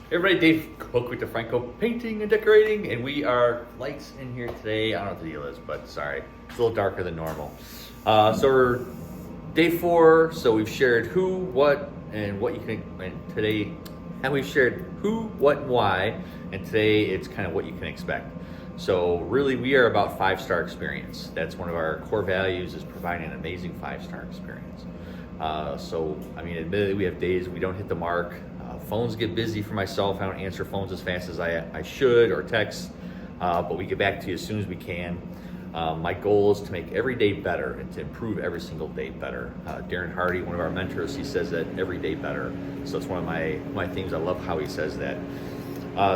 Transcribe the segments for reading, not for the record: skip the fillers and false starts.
Everybody, Dave Cook with Dfranco Painting and Decorating, and we are lights in here today. I don't know what the deal is, but sorry, it's a little darker than normal. So we're day 4, so we've shared who, what, and what you can, and today, and we've shared who, what, and why, and today it's kind of what you can expect. So really, we are about 5-star experience. That's one of our core values, is providing an amazing 5-star experience. So, I mean, admittedly, we have days we don't hit the mark. Phones get busy for myself. I don't answer phones as fast as I should, or texts, but we get back to you as soon as we can. My goal is to make every day better and to improve every single day better. Darren Hardy, one of our mentors, he says that every day better. So it's one of my themes. I love how he says that.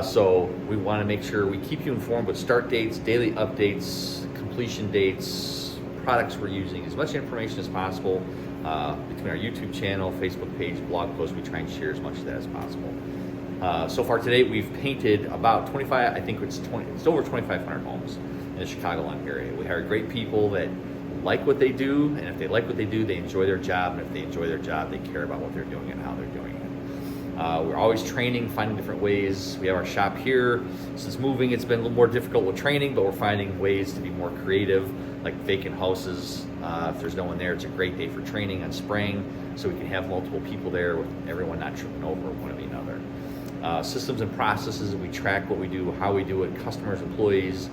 So we want to make sure we keep you informed with start dates, daily updates, completion dates, products we're using, as much information as possible. Between our YouTube channel, Facebook page, blog posts, we try and share as much of that as possible. So far today, we've painted about 25, I think it's over 2,500 homes in the Chicagoland area. We hire great people that like what they do, and if they like what they do, they enjoy their job, and if they enjoy their job, they care about what they're doing and how they're doing it. We're always training, finding different ways. We have our shop here. Since moving, it's been a little more difficult with training, but we're finding ways to be more creative, like vacant houses. If there's no one there, it's a great day for training on spraying, so we can have multiple people there with everyone not tripping over one another. Systems and processes, we track what we do, how we do it, customers, employees,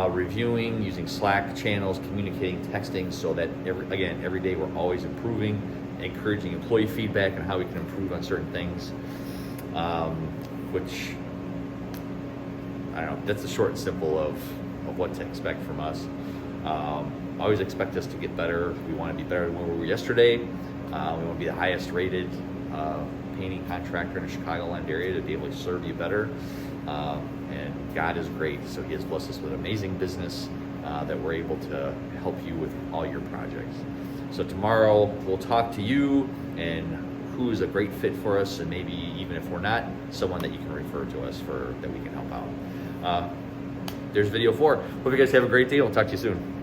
reviewing, using Slack channels, communicating, texting, so that every day we're always improving, encouraging employee feedback on how we can improve on certain things, which, I don't know, that's the short and simple of what to expect from us. Always expect us to get better. We want to be better than where we were yesterday. We want to be the highest rated painting contractor in the Chicagoland area to be able to serve you better. And God is great, so He has blessed us with an amazing business that we're able to help you with all your projects. So tomorrow we'll talk to you and who is a great fit for us, and maybe even if we're not, someone that you can refer to us that we can help out. There's video 4. Hope you guys have a great day. We'll talk to you soon.